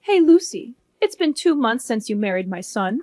Hey, Lucy, it's been 2 months since you married my son.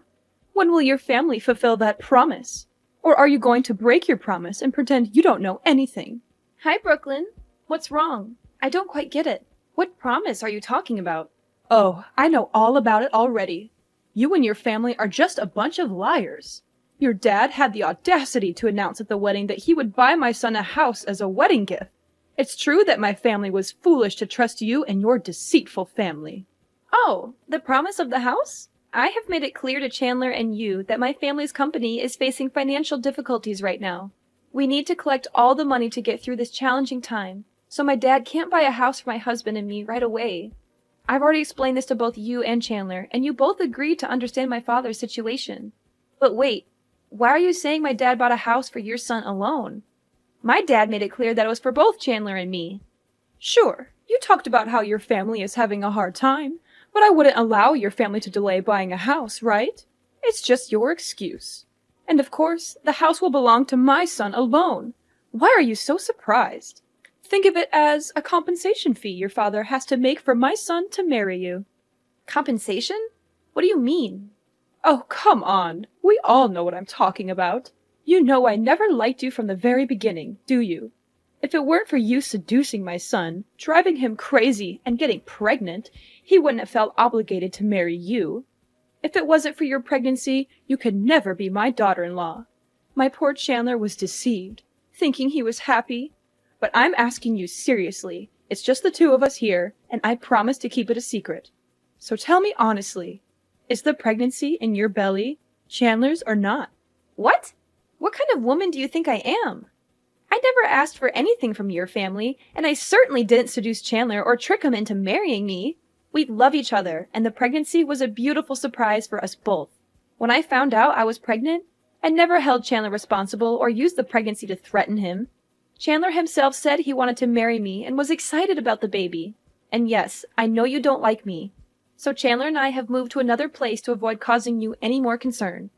When will your family fulfill that promise? Or are you going to break your promise and pretend you don't know anything? Hi, Brooklyn. What's wrong? I don't quite get it. What promise are you talking about? Oh, I know all about it already. You and your family are just a bunch of liars. Your dad had the audacity to announce at the wedding that he would buy my son a house as a wedding gift. It's true that my family was foolish to trust you and your deceitful family. Oh, the promise of the house? I have made it clear to Chandler and you that my family's company is facing financial difficulties right now. We need to collect all the money to get through this challenging time, so my dad can't buy a house for my husband and me right away. I've already explained this to both you and Chandler, and you both agreed to understand my father's situation. But wait, why are you saying my dad bought a house for your son alone? My dad made it clear that it was for both Chandler and me. Sure, you talked about how your family is having a hard time, but I wouldn't allow your family to delay buying a house, right? It's just your excuse. And of course, the house will belong to my son alone. Why are you so surprised? Think of it as a compensation fee your father has to make for my son to marry you. Compensation? What do you mean? Oh, come on. We all know what I'm talking about. You know I never liked you from the very beginning, do you? If it weren't for you seducing my son, driving him crazy, and getting pregnant, he wouldn't have felt obligated to marry you. If it wasn't for your pregnancy, you could never be my daughter-in-law. My poor Chandler was deceived, thinking he was happy. But I'm asking you seriously. It's just the two of us here, and I promise to keep it a secret. So tell me honestly, is the pregnancy in your belly Chandler's or not? What? What kind of woman do you think I am? I never asked for anything from your family, and I certainly didn't seduce Chandler or trick him into marrying me. We love each other, and the pregnancy was a beautiful surprise for us both. When I found out I was pregnant, I never held Chandler responsible or used the pregnancy to threaten him. Chandler himself said he wanted to marry me and was excited about the baby. And yes, I know you don't like me. So Chandler and I have moved to another place to avoid causing you any more concern.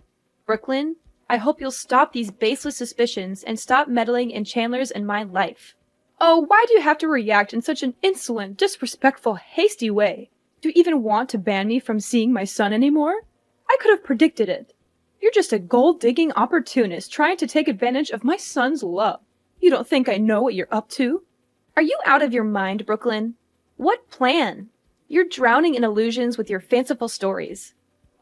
Brooklyn, I hope you'll stop these baseless suspicions and stop meddling in Chandler's and my life. Oh, why do you have to react in such an insolent, disrespectful, hasty way? Do you even want to ban me from seeing my son anymore? I could have predicted it. You're just a gold-digging opportunist trying to take advantage of my son's love. You don't think I know what you're up to? Are you out of your mind, Brooklyn? What plan? You're drowning in illusions with your fanciful stories.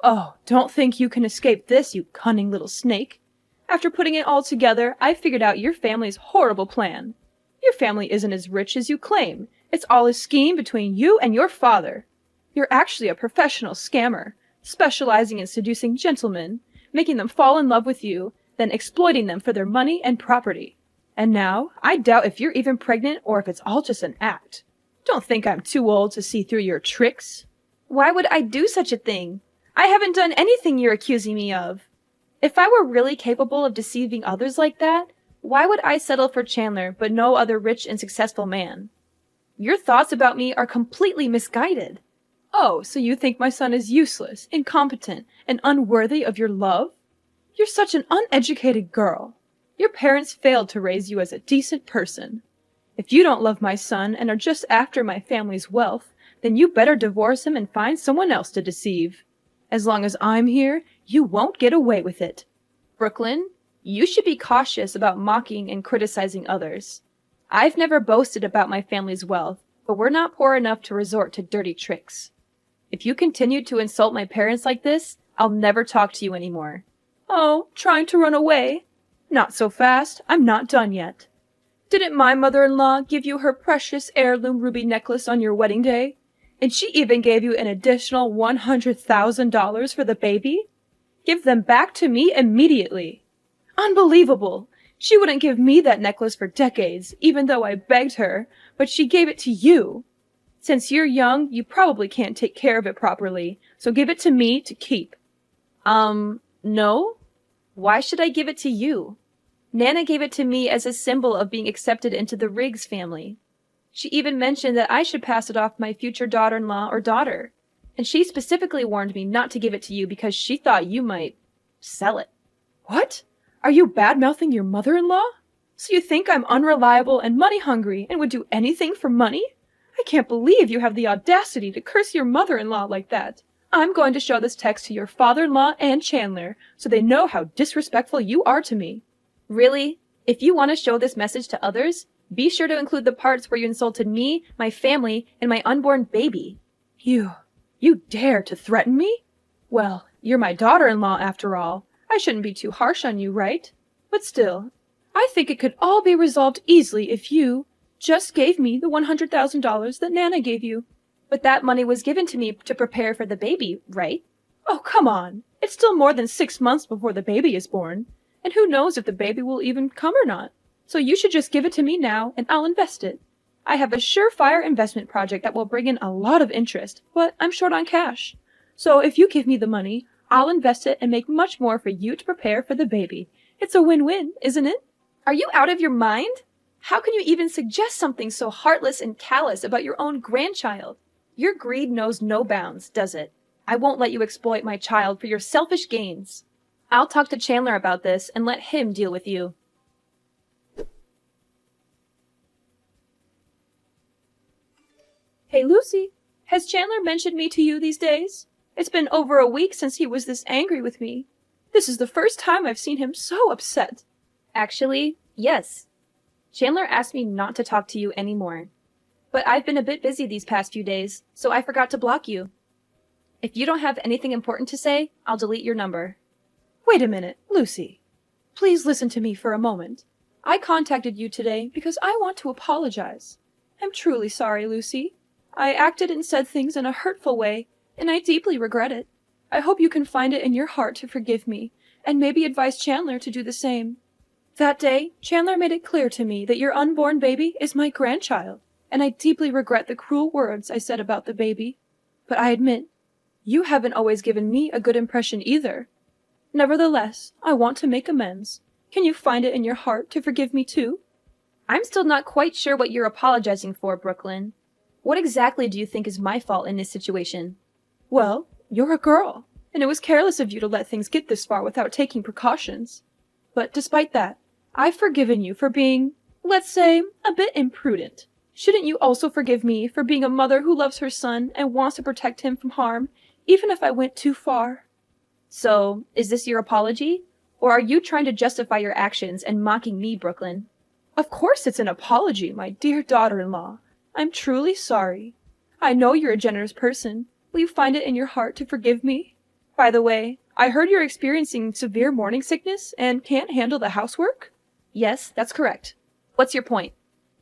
Oh, don't think you can escape this, you cunning little snake. After putting it all together, I figured out your family's horrible plan. Your family isn't as rich as you claim. It's all a scheme between you and your father. You're actually a professional scammer, specializing in seducing gentlemen, making them fall in love with you, then exploiting them for their money and property. And now, I doubt if you're even pregnant or if it's all just an act. Don't think I'm too old to see through your tricks. Why would I do such a thing? I haven't done anything you're accusing me of. If I were really capable of deceiving others like that, why would I settle for Chandler but no other rich and successful man? Your thoughts about me are completely misguided. Oh, so you think my son is useless, incompetent, and unworthy of your love? You're such an uneducated girl. Your parents failed to raise you as a decent person. If you don't love my son and are just after my family's wealth, then you better divorce him and find someone else to deceive. As long as I'm here, you won't get away with it. Brooklyn, you should be cautious about mocking and criticizing others. I've never boasted about my family's wealth, but we're not poor enough to resort to dirty tricks. If you continue to insult my parents like this, I'll never talk to you anymore. Oh, trying to run away? Not so fast. I'm not done yet. Didn't my mother-in-law give you her precious heirloom ruby necklace on your wedding day? And she even gave you an additional $100,000 for the baby? Give them back to me immediately. Unbelievable! She wouldn't give me that necklace for decades, even though I begged her, but she gave it to you. Since you're young, you probably can't take care of it properly, so give it to me to keep. No? Why should I give it to you? Nana gave it to me as a symbol of being accepted into the Riggs family. She even mentioned that I should pass it off to my future daughter-in-law or daughter. And she specifically warned me not to give it to you because she thought you might sell it. What? Are you bad-mouthing your mother-in-law? So you think I'm unreliable and money-hungry and would do anything for money? I can't believe you have the audacity to curse your mother-in-law like that. I'm going to show this text to your father-in-law and Chandler, so they know how disrespectful you are to me. Really? If you want to show this message to others, be sure to include the parts where you insulted me, my family, and my unborn baby. You dare to threaten me? Well, you're my daughter-in-law after all. I shouldn't be too harsh on you, right? But still, I think it could all be resolved easily if you just gave me the $100,000 that Nana gave you. But that money was given to me to prepare for the baby, right? Oh, come on. It's still more than 6 months before the baby is born. And who knows if the baby will even come or not. So you should just give it to me now and I'll invest it. I have a surefire investment project that will bring in a lot of interest, but I'm short on cash. So if you give me the money, I'll invest it and make much more for you to prepare for the baby. It's a win-win, isn't it? Are you out of your mind? How can you even suggest something so heartless and callous about your own grandchild? Your greed knows no bounds, does it? I won't let you exploit my child for your selfish gains. I'll talk to Chandler about this and let him deal with you. Hey, Lucy, has Chandler mentioned me to you these days? It's been over a week since he was this angry with me. This is the first time I've seen him so upset. Actually, yes. Chandler asked me not to talk to you anymore. But I've been a bit busy these past few days, so I forgot to block you. If you don't have anything important to say, I'll delete your number. Wait a minute, Lucy. Please listen to me for a moment. I contacted you today because I want to apologize. I'm truly sorry, Lucy. I acted and said things in a hurtful way, and I deeply regret it. I hope you can find it in your heart to forgive me, and maybe advise Chandler to do the same. That day, Chandler made it clear to me that your unborn baby is my grandchild, and I deeply regret the cruel words I said about the baby. But I admit, you haven't always given me a good impression either. Nevertheless, I want to make amends. Can you find it in your heart to forgive me too? I'm still not quite sure what you're apologizing for, Brooklyn. What exactly do you think is my fault in this situation? Well, you're a girl, and it was careless of you to let things get this far without taking precautions. But despite that, I've forgiven you for being, let's say, a bit imprudent. Shouldn't you also forgive me for being a mother who loves her son and wants to protect him from harm, even if I went too far? So, is this your apology? Or are you trying to justify your actions and mocking me, Brooklyn? Of course it's an apology, my dear daughter-in-law. I'm truly sorry. I know you're a generous person. Will you find it in your heart to forgive me? By the way, I heard you're experiencing severe morning sickness and can't handle the housework? Yes, that's correct. What's your point?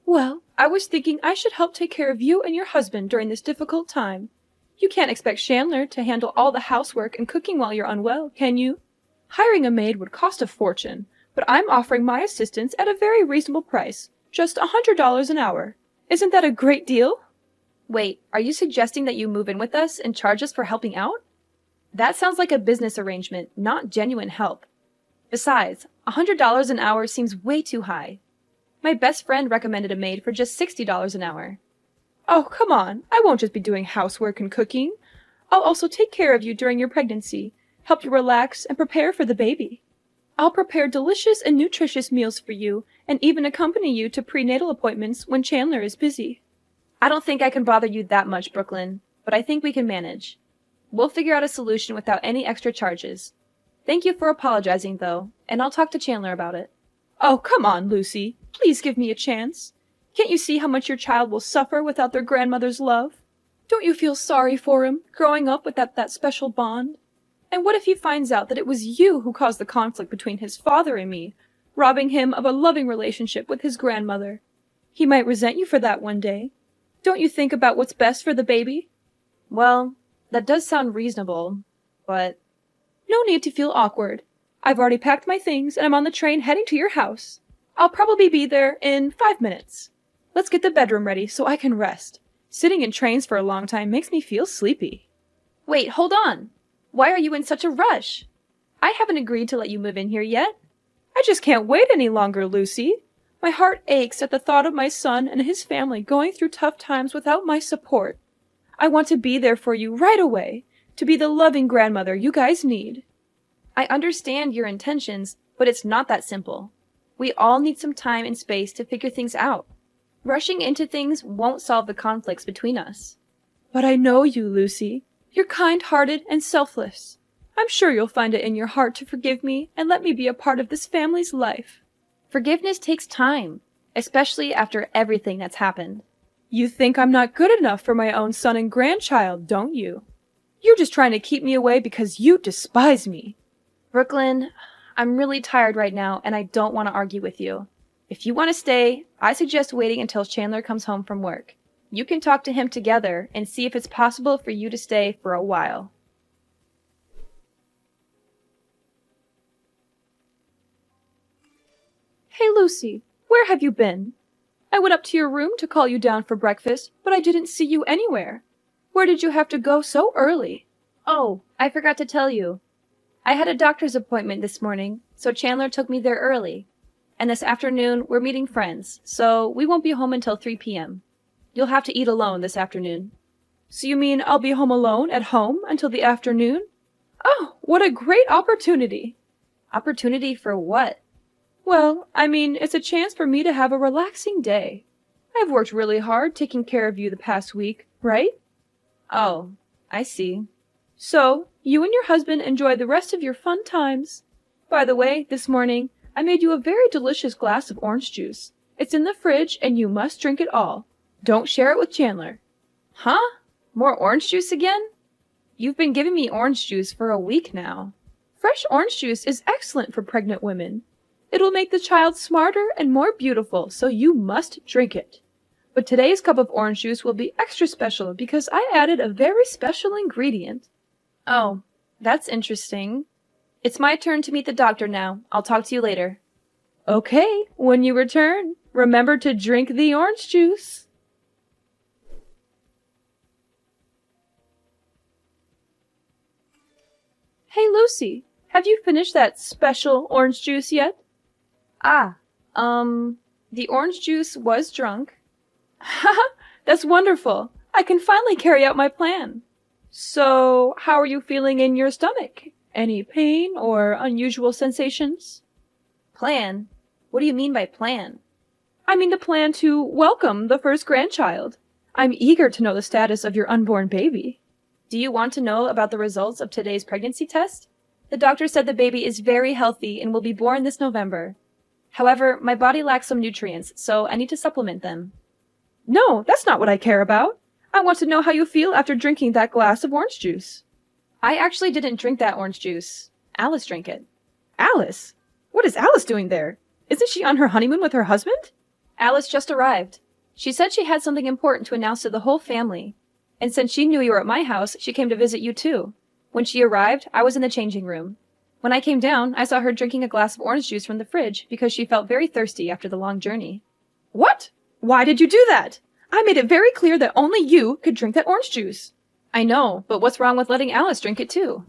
Well, I was thinking I should help take care of you and your husband during this difficult time. You can't expect Chandler to handle all the housework and cooking while you're unwell, can you? Hiring a maid would cost a fortune, but I'm offering my assistance at a very reasonable price, just $100 an hour. Isn't that a great deal? Wait, are you suggesting that you move in with us and charge us for helping out? That sounds like a business arrangement, not genuine help. Besides, $100 an hour seems way too high. My best friend recommended a maid for just $60 an hour. Oh, come on. I won't just be doing housework and cooking. I'll also take care of you during your pregnancy, help you relax, and prepare for the baby. I'll prepare delicious and nutritious meals for you, and even accompany you to prenatal appointments when Chandler is busy. I don't think I can bother you that much, Brooklyn, but I think we can manage. We'll figure out a solution without any extra charges. Thank you for apologizing, though, and I'll talk to Chandler about it. Oh, come on, Lucy. Please give me a chance. Can't you see how much your child will suffer without their grandmother's love? Don't you feel sorry for him, growing up without that special bond? And what if he finds out that it was you who caused the conflict between his father and me, robbing him of a loving relationship with his grandmother? He might resent you for that one day. Don't you think about what's best for the baby? Well, that does sound reasonable, but... No need to feel awkward. I've already packed my things and I'm on the train heading to your house. I'll probably be there in 5 minutes. Let's get the bedroom ready so I can rest. Sitting in trains for a long time makes me feel sleepy. Wait, hold on. Why are you in such a rush? I haven't agreed to let you move in here yet. I just can't wait any longer, Lucy. My heart aches at the thought of my son and his family going through tough times without my support. I want to be there for you right away, to be the loving grandmother you guys need. I understand your intentions, but it's not that simple. We all need some time and space to figure things out. Rushing into things won't solve the conflicts between us. But I know you, Lucy. You're kind-hearted and selfless. I'm sure you'll find it in your heart to forgive me and let me be a part of this family's life. Forgiveness takes time, especially after everything that's happened. You think I'm not good enough for my own son and grandchild, don't you? You're just trying to keep me away because you despise me. Brooklyn, I'm really tired right now and I don't want to argue with you. If you want to stay, I suggest waiting until Chandler comes home from work. You can talk to him together and see if it's possible for you to stay for a while. Hey, Lucy, where have you been? I went up to your room to call you down for breakfast, but I didn't see you anywhere. Where did you have to go so early? Oh, I forgot to tell you. I had a doctor's appointment this morning, so Chandler took me there early. And this afternoon, we're meeting friends, so we won't be home until 3 p.m. You'll have to eat alone this afternoon. So you mean I'll be home alone at home until the afternoon? Oh, what a great opportunity! Opportunity for what? Well, I mean, it's a chance for me to have a relaxing day. I've worked really hard taking care of you the past week, right? Oh, I see. So, you and your husband enjoy the rest of your fun times. By the way, this morning, I made you a very delicious glass of orange juice. It's in the fridge and you must drink it all. Don't share it with Chandler. Huh? More orange juice again? You've been giving me orange juice for a week now. Fresh orange juice is excellent for pregnant women. It'll make the child smarter and more beautiful, so you must drink it. But today's cup of orange juice will be extra special because I added a very special ingredient. Oh, that's interesting. It's my turn to meet the doctor now. I'll talk to you later. Okay, when you return, remember to drink the orange juice. Hey, Lucy, have you finished that special orange juice yet? The orange juice was drunk. Haha, that's wonderful. I can finally carry out my plan. So, how are you feeling in your stomach? Any pain or unusual sensations? Plan? What do you mean by plan? I mean the plan to welcome the first grandchild. I'm eager to know the status of your unborn baby. Do you want to know about the results of today's pregnancy test? The doctor said the baby is very healthy and will be born this November. However, my body lacks some nutrients, so I need to supplement them. No, that's not what I care about. I want to know how you feel after drinking that glass of orange juice. I actually didn't drink that orange juice. Alice drank it. Alice? What is Alice doing there? Isn't she on her honeymoon with her husband? Alice just arrived. She said she had something important to announce to the whole family. And since she knew you were at my house, she came to visit you too. When she arrived, I was in the changing room. When I came down, I saw her drinking a glass of orange juice from the fridge because she felt very thirsty after the long journey. What? Why did you do that? I made it very clear that only you could drink that orange juice. I know, but what's wrong with letting Alice drink it too?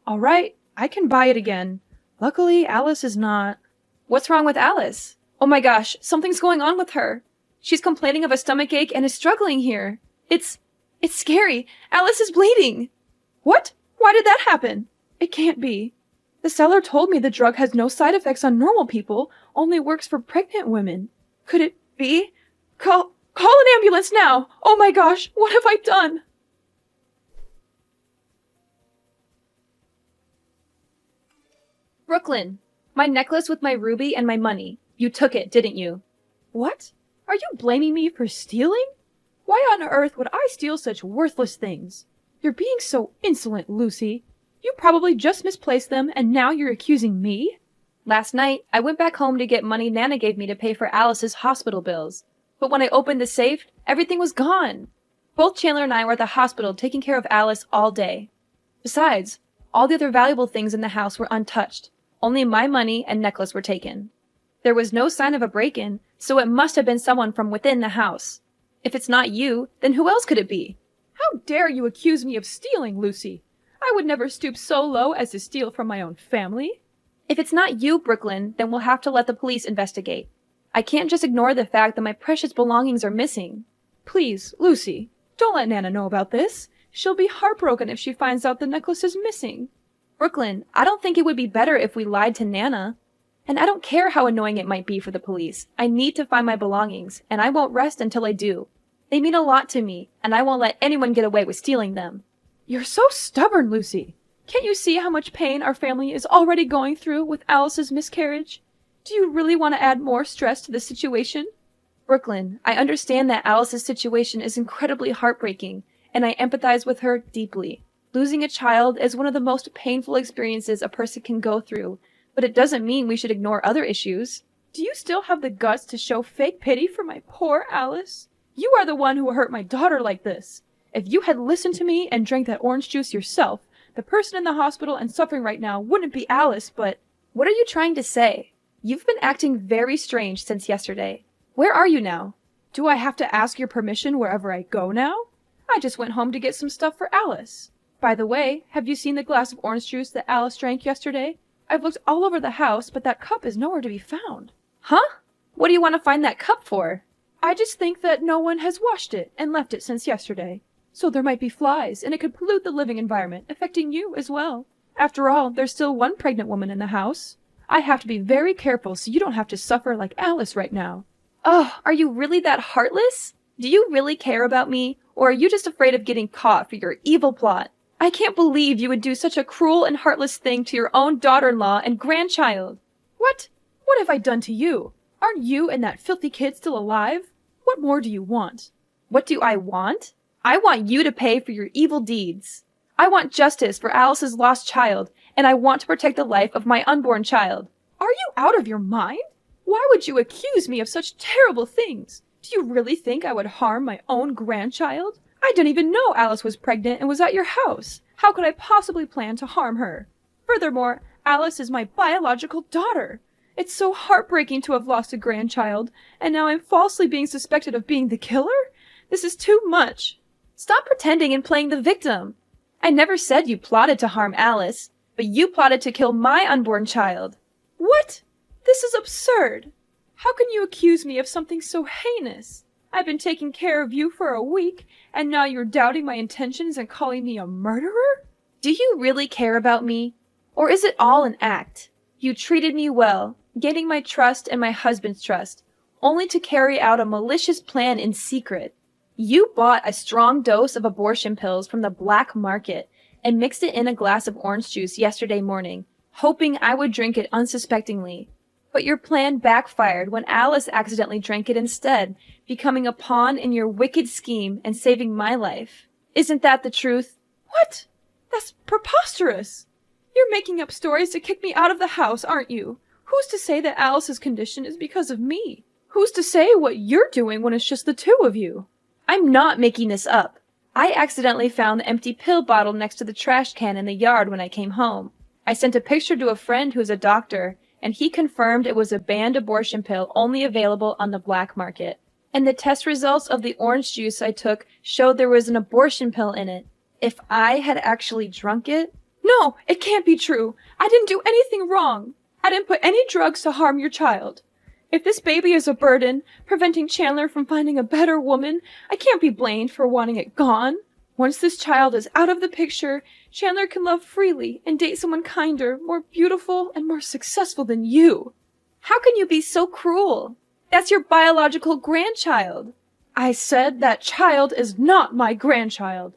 All right, I can buy it again. Luckily, Alice is not. What's wrong with Alice? Oh my gosh, something's going on with her. She's complaining of a stomachache and is struggling here. It's scary. Alice is bleeding. What? Why did that happen? It can't be. The seller told me the drug has no side effects on normal people, only works for pregnant women. Could it be? Call an ambulance now! Oh my gosh, what have I done? Brooklyn, my necklace with my ruby and my money. You took it, didn't you? What? Are you blaming me for stealing? Why on earth would I steal such worthless things? You're being so insolent, Lucy. You probably just misplaced them and now you're accusing me? Last night, I went back home to get money Nana gave me to pay for Alice's hospital bills. But when I opened the safe, everything was gone. Both Chandler and I were at the hospital taking care of Alice all day. Besides, all the other valuable things in the house were untouched. Only my money and necklace were taken. There was no sign of a break-in, so it must have been someone from within the house. If it's not you, then who else could it be? How dare you accuse me of stealing, Lucy? I would never stoop so low as to steal from my own family. If it's not you, Brooklyn, then we'll have to let the police investigate. I can't just ignore the fact that my precious belongings are missing. Please, Lucy, don't let Nana know about this. She'll be heartbroken if she finds out the necklace is missing. Brooklyn, I don't think it would be better if we lied to Nana. And I don't care how annoying it might be for the police. I need to find my belongings, and I won't rest until I do. They mean a lot to me, and I won't let anyone get away with stealing them. You're so stubborn, Lucy. Can't you see how much pain our family is already going through with Alice's miscarriage? Do you really want to add more stress to the situation? Brooklyn, I understand that Alice's situation is incredibly heartbreaking, and I empathize with her deeply. Losing a child is one of the most painful experiences a person can go through, but it doesn't mean we should ignore other issues. Do you still have the guts to show fake pity for my poor Alice? You are the one who hurt my daughter like this. If you had listened to me and drank that orange juice yourself, the person in the hospital and suffering right now wouldn't be Alice, but... What are you trying to say? You've been acting very strange since yesterday. Where are you now? Do I have to ask your permission wherever I go now? I just went home to get some stuff for Alice. By the way, have you seen the glass of orange juice that Alice drank yesterday? I've looked all over the house, but that cup is nowhere to be found. Huh? What do you want to find that cup for? I just think that no one has washed it and left it since yesterday. So there might be flies, and it could pollute the living environment, affecting you as well. After all, there's still one pregnant woman in the house. I have to be very careful so you don't have to suffer like Alice right now. Oh, are you really that heartless? Do you really care about me, or are you just afraid of getting caught for your evil plot? I can't believe you would do such a cruel and heartless thing to your own daughter-in-law and grandchild. What? What have I done to you? Aren't you and that filthy kid still alive? What more do you want? What do I want? I want you to pay for your evil deeds. I want justice for Alice's lost child, and I want to protect the life of my unborn child. Are you out of your mind? Why would you accuse me of such terrible things? Do you really think I would harm my own grandchild? I didn't even know Alice was pregnant and was at your house. How could I possibly plan to harm her? Furthermore, Alice is my biological daughter. It's so heartbreaking to have lost a grandchild, and now I'm falsely being suspected of being the killer? This is too much. Stop pretending and playing the victim. I never said you plotted to harm Alice, but you plotted to kill my unborn child. What? This is absurd. How can you accuse me of something so heinous? I've been taking care of you for a week, and now you're doubting my intentions and calling me a murderer? Do you really care about me? Or is it all an act? You treated me well, gaining my trust and my husband's trust, only to carry out a malicious plan in secret. You bought a strong dose of abortion pills from the black market and mixed it in a glass of orange juice yesterday morning, hoping I would drink it unsuspectingly. But your plan backfired when Alice accidentally drank it instead, becoming a pawn in your wicked scheme and saving my life. Isn't that the truth? What? That's preposterous. You're making up stories to kick me out of the house, aren't you? Who's to say that Alice's condition is because of me? Who's to say what you're doing when it's just the two of you? I'm not making this up. I accidentally found the empty pill bottle next to the trash can in the yard when I came home. I sent a picture to a friend who is a doctor, and he confirmed it was a banned abortion pill only available on the black market. And the test results of the orange juice I took showed there was an abortion pill in it. If I had actually drunk it... No, it can't be true. I didn't do anything wrong. I didn't put any drugs to harm your child. If this baby is a burden, preventing Chandler from finding a better woman, I can't be blamed for wanting it gone. Once this child is out of the picture, Chandler can love freely and date someone kinder, more beautiful, and more successful than you. How can you be so cruel? That's your biological grandchild. I said that child is not my grandchild.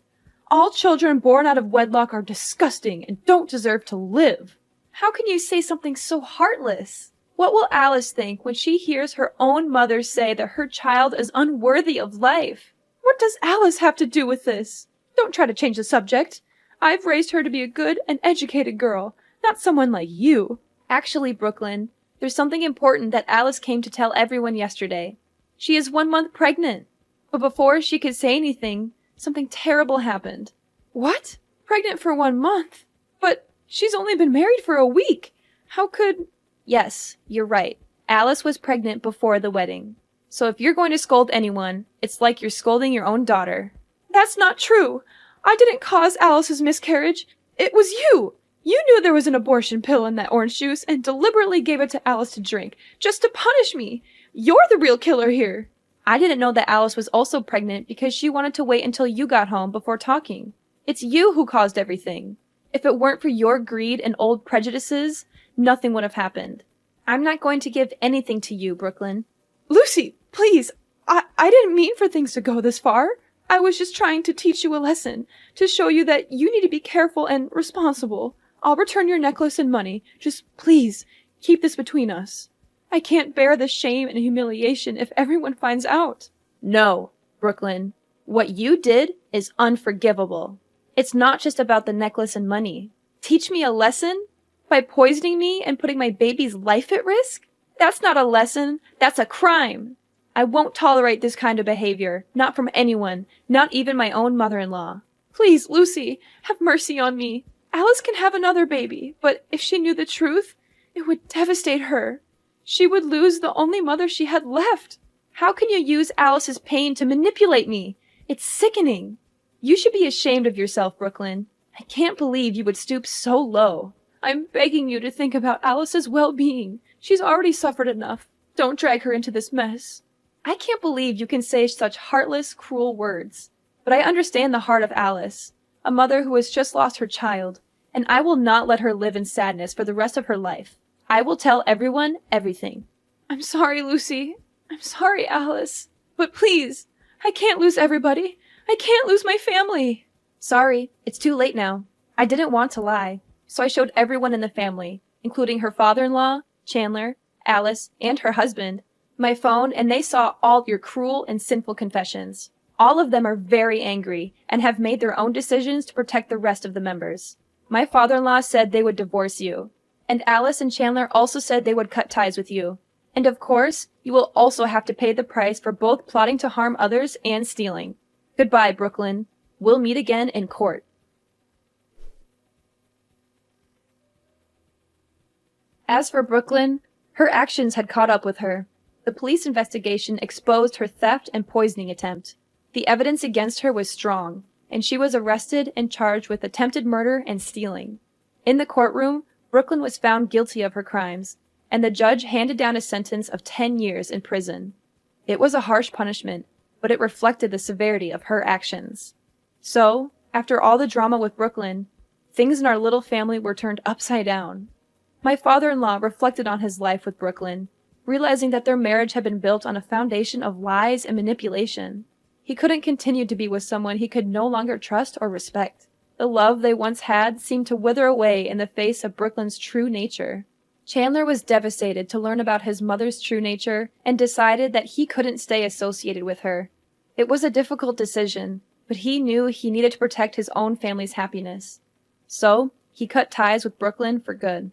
All children born out of wedlock are disgusting and don't deserve to live. How can you say something so heartless? What will Alice think when she hears her own mother say that her child is unworthy of life? What does Alice have to do with this? Don't try to change the subject. I've raised her to be a good and educated girl, not someone like you. Actually, Brooklyn, there's something important that Alice came to tell everyone yesterday. She is 1 month pregnant. But before she could say anything, something terrible happened. What? Pregnant for 1 month? But she's only been married for a week. How could... Yes, you're right. Alice was pregnant before the wedding. So if you're going to scold anyone, it's like you're scolding your own daughter. That's not true. I didn't cause Alice's miscarriage. It was you. You knew there was an abortion pill in that orange juice and deliberately gave it to Alice to drink, just to punish me. You're the real killer here. I didn't know that Alice was also pregnant because she wanted to wait until you got home before talking. It's you who caused everything. If it weren't for your greed and old prejudices, nothing would have happened. I'm not going to give anything to you, Brooklyn. Lucy, please! I didn't mean for things to go this far. I was just trying to teach you a lesson, to show you that you need to be careful and responsible. I'll return your necklace and money. Just please, keep this between us. I can't bear the shame and humiliation if everyone finds out. No, Brooklyn. What you did is unforgivable. It's not just about the necklace and money. Teach me a lesson? By poisoning me and putting my baby's life at risk? That's not a lesson. That's a crime. I won't tolerate this kind of behavior. Not from anyone. Not even my own mother-in-law. Please, Lucy, have mercy on me. Alice can have another baby, but if she knew the truth, it would devastate her. She would lose the only mother she had left. How can you use Alice's pain to manipulate me? It's sickening. You should be ashamed of yourself, Brooklyn. I can't believe you would stoop so low. I'm begging you to think about Alice's well-being. She's already suffered enough. Don't drag her into this mess. I can't believe you can say such heartless, cruel words. But I understand the heart of Alice, a mother who has just lost her child, and I will not let her live in sadness for the rest of her life. I will tell everyone everything. I'm sorry, Lucy. I'm sorry, Alice. But please, I can't lose everybody. I can't lose my family. Sorry, it's too late now. I didn't want to lie, so I showed everyone in the family, including her father-in-law, Chandler, Alice, and her husband, my phone, and they saw all your cruel and sinful confessions. All of them are very angry and have made their own decisions to protect the rest of the members. My father-in-law said they would divorce you, and Alice and Chandler also said they would cut ties with you. And of course, you will also have to pay the price for both plotting to harm others and stealing. Goodbye, Brooklyn. We'll meet again in court. As for Brooklyn, her actions had caught up with her. The police investigation exposed her theft and poisoning attempt. The evidence against her was strong, and she was arrested and charged with attempted murder and stealing. In the courtroom, Brooklyn was found guilty of her crimes, and the judge handed down a sentence of 10 years in prison. It was a harsh punishment, but it reflected the severity of her actions. So, after all the drama with Brooklyn, things in our little family were turned upside down. My father-in-law reflected on his life with Brooklyn, realizing that their marriage had been built on a foundation of lies and manipulation. He couldn't continue to be with someone he could no longer trust or respect. The love they once had seemed to wither away in the face of Brooklyn's true nature. Chandler was devastated to learn about his mother's true nature and decided that he couldn't stay associated with her. It was a difficult decision, but he knew he needed to protect his own family's happiness. So, he cut ties with Brooklyn for good.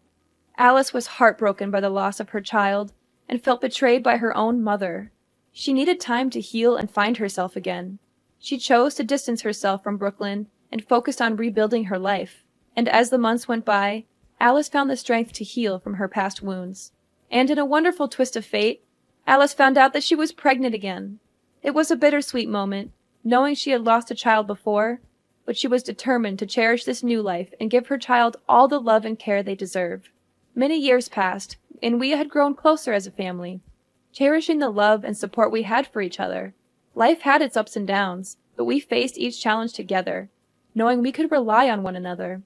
Alice was heartbroken by the loss of her child and felt betrayed by her own mother. She needed time to heal and find herself again. She chose to distance herself from Brooklyn and focused on rebuilding her life. And as the months went by, Alice found the strength to heal from her past wounds. And in a wonderful twist of fate, Alice found out that she was pregnant again. It was a bittersweet moment, knowing she had lost a child before, but she was determined to cherish this new life and give her child all the love and care they deserve. Many years passed, and we had grown closer as a family, cherishing the love and support we had for each other. Life had its ups and downs, but we faced each challenge together, knowing we could rely on one another.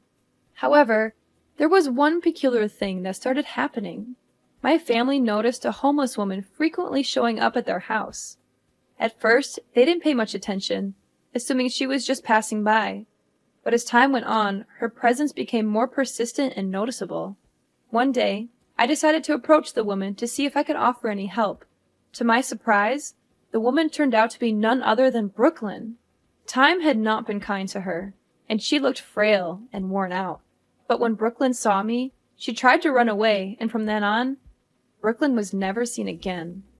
However, there was one peculiar thing that started happening. My family noticed a homeless woman frequently showing up at their house. At first, they didn't pay much attention, assuming she was just passing by. But as time went on, her presence became more persistent and noticeable. One day, I decided to approach the woman to see if I could offer any help. To my surprise, the woman turned out to be none other than Brooklyn. Time had not been kind to her, and she looked frail and worn out. But when Brooklyn saw me, she tried to run away, and from then on, Brooklyn was never seen again.